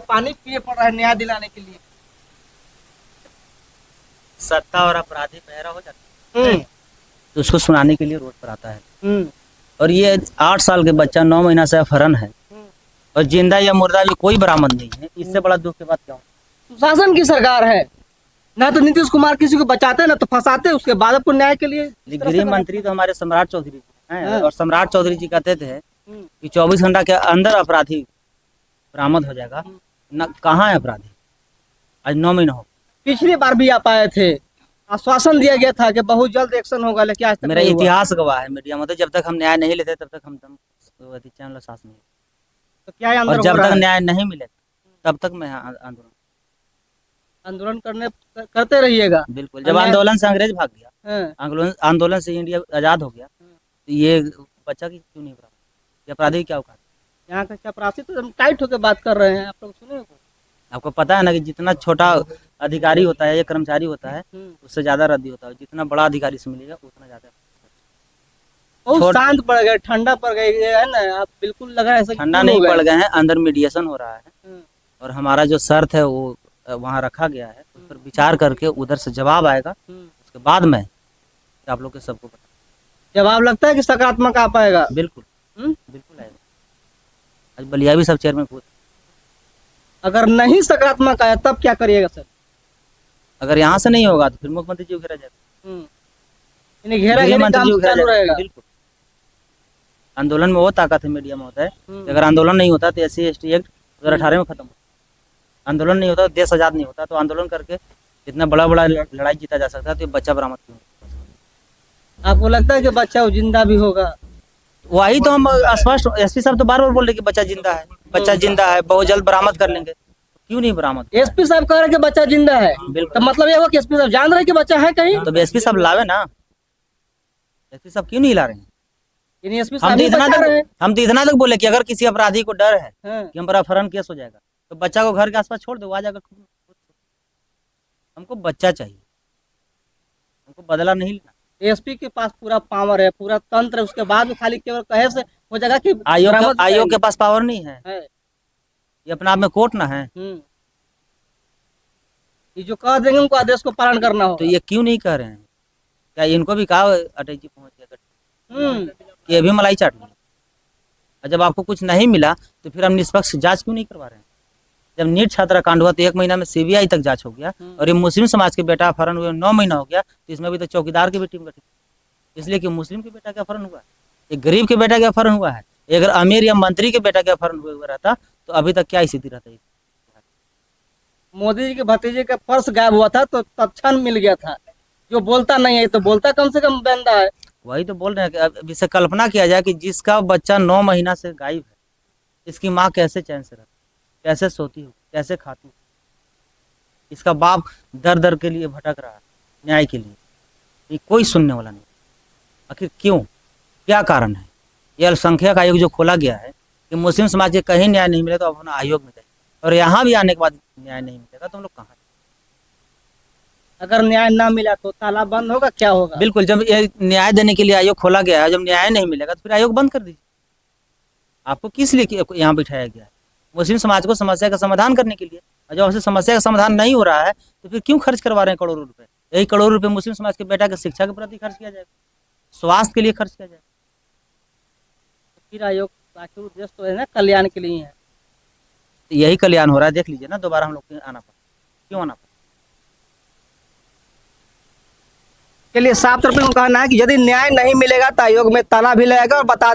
पानी पिए पड़ रहा है न्याय दिलाने के लिए। सत्ता और अपराधी बहरा हो जाता हम्म है तो उसको सुनाने के लिए रोड पर आता है। हम्म और ये 8 साल के बच्चा 9 महीना से अपहरण है और जिंदा या मुर्दा भी कोई बरामद नहीं है। इससे बड़ा दुख के बाद क्या हो? शासन की सरकार है ना, तो नीतीश कुमार किसी को बचाते हैं ना तो फंसाते हैं, उसके बाद आपको न्याय के लिए इस तरह से गृह मंत्री तो हमारे सम्राट चौधरी जी हैं हाँ। और सम्राट चौधरी जी कहते थे हम्म, कि 24 घंटा के अंदर अपराधी बरामद हो जाएगा। न कहाँ है अपराधी? आज 9 महीना हो। पिछली बार भी आप आए थे, आश्वासन दिया गया था कि बहुत जल्द एक्शन होगा, लेकिन आज तक मेरा नहीं हुआ। इतिहास गवाह है मीडिया में, तो जब तक हम न्याय नहीं लेते तब तक हम चैनल सास नहीं। तो क्या ये अंदर और हो जब रहा तक है? न्याय नहीं मिलेगा तब तक मैं आंदोलन करते रहिएगा। बिल्कुल। जब आंदोलन से अंग्रेज भाग गया, हाँ, आंदोलन से इंडिया आजाद हो गया, तो ये बच्चा की क्यों नहीं बराबर? ये अपराधी क्या औकात? यहाँ का चपरासी तो एकदम टाइट होकर बात कर रहे हैं, आप लोग सुने हो? आपको पता है ना कि जितना छोटा अधिकारी होता है या कर्मचारी होता है हम्म, उससे ज्यादा रद्दी होता है। जितना बड़ा अधिकारी से मिलेगा उतना ज्यादा। बहुत शांत पड़ गए, ठंडा पड़ गए, ये है ना, आप बिल्कुल लगा ऐसा कि ठंडा cool नहीं हो पड़ गए। गए हैं, अंदर मीडिएशन हो रहा है हम्म, और हमारा जो शर्त है वो वहाँ रखा गया है। उस पर विचार करके उधर से जवाब आएगा, उसके बाद में आप लोग के सबको पता। जवाब लगता है कि सकारात्मक आ पाएगा। बिल्कुल बिल्कुल आएगा। आज बलिया भी सब चेयरमैन खुद। अगर नहीं सकारात्मक आया तब क्या करिएगा सर? अगर यहाँ से नहीं होगा तो फिर मुख्यमंत्री जी को घेरा जाएगा। यानी घेरा गृह घेरी मंत्री काम जी को घेरा चालू जाएगा। रहेगा। बिल्कुल। आंदोलन में वो ताकत है, मीडिया में होता है कि अगर आंदोलन नहीं होता तो SC/ST एक्ट 2018 में खत्म होता। आंदोलन नहीं होता तो देश आजाद नहीं होता। तो आंदोलन करके इतना बड़ा बड़ा लड़ाई जीता जा सकता है, तो ये बच्चा बरामद क्यों नहीं? आपको लगता है कि बच्चा वो जिंदा भी होगा? वही तो हम स्पष्ट, SP साहब तो बार बार बोल रहे कि बच्चा जिंदा है, बच्चा जिंदा है, बहुत जल्द बरामद कर लेंगे। क्यों नहीं बरामद? SP साहब कह रहे हैं कि बच्चा जिंदा है, बिल्कुल। तो मतलब ये हुआ कि SP साहब जान रहे हैं कि बच्चा है कहीं? तो SP साहब लावे ना। SP साहब क्यों नहीं ला रहे हैं? यानी SP हम साहब तो ही इतना बचा रहे हैं। तक बोले कि अगर किसी अपराधी को डर है हाँ, कि हमारा अपहरण केस हो जाएगा तो बच्चा को घर के आसपास छोड़ दो, आ जाएगा। हमको बच्चा चाहिए, हमको बदला नहीं लेना। SP के पास पूरा पावर है, पूरा तंत्र है, उसके बाद भी खाली केवल कहे से हो जाएगा कि बरामद आयोग के पास पावर नहीं है। है। ये अपना आप में कोर्ट ना है। ये जो कह देंगे उनको आदेश को पालन करना हो। तो ये क्यों नहीं कह रहे हैं? क्या इनको भी कहा अटल जी पहुंच गया, ये भी मलाई चाट ली? और जब आपको कुछ नहीं मिला तो फिर हम निष्पक्ष जांच क्यों नहीं करवा रहे हैं? जब नीट छात्रा कांड हुआ तो 1 महीना में CBI तक जांच हो गया, और ये मुस्लिम समाज के बेटा अपहरण हुए 9 महीना हो गया, तो इसमें भी तो चौकीदार की भी टीम गठित, इसलिए कि मुस्लिम के बेटा का अपहरण हुआ है, एक गरीब के बेटा का अपहरण हुआ है। अगर अमीर या मंत्री के बेटा का अपहरण हुआ रहता तो अभी तक क्या स्थिति रहता? मोदी जी के भतीजे का पर्स गायब हुआ था तो तत्क्षण मिल गया था। जो बोलता नहीं है तो बोलता कम से कम बंदा है। वही तो बोल रहे हैं कि अब इसे कल्पना किया जाए कि जिसका बच्चा 9 महीना से गायब है, इसकी माँ कैसे चैन से रहती, कैसे सोती हो, कैसे खाती हो? इसका बाप दर दर के लिए भटक रहा है न्याय के लिए, ये कोई सुनने वाला नहीं। आखिर क्यों, क्या कारण है? ये अल्पसंख्यक आयोग जो खोला गया है कि मुस्लिम समाज के कहीं न्याय नहीं मिले तो अपना आयोग में जाए, और यहाँ भी आने के बाद न्याय नहीं मिलेगा तो हम लोग कहाँ? अगर न्याय ना मिला तो ताला बंद होगा, क्या होगा? बिल्कुल। जब ये न्याय देने के लिए आयोग खोला गया है, जब न्याय नहीं मिलेगा तो फिर आयोग बंद कर दीजिए। आपको किस लिए यहाँ बिठाया गया है? मुस्लिम समाज को समस्या का समाधान करने के लिए। और जब हमसे समस्या का समाधान नहीं हो रहा है तो फिर क्यों खर्च करवा रहे हैं करोड़ों रुपए? यही करोड़ों रुपए मुस्लिम समाज के बेटा की शिक्षा के प्रति खर्च किया जाएगा, स्वास्थ्य के लिए खर्च किया जाएगा। फिर आयोग आखिर उद्देश्य तो है ना, कल्याण के लिए है। तो यही कल्याण हो रहा है, देख लीजिए ना, दोबारा हम लोग आना पड़ा। क्यों आना पड़ा? के लिए साफ तौर पे उनका कहना है कि यदि न्याय नहीं मिलेगा तो आयोग में ताला भी लगेगा, और बता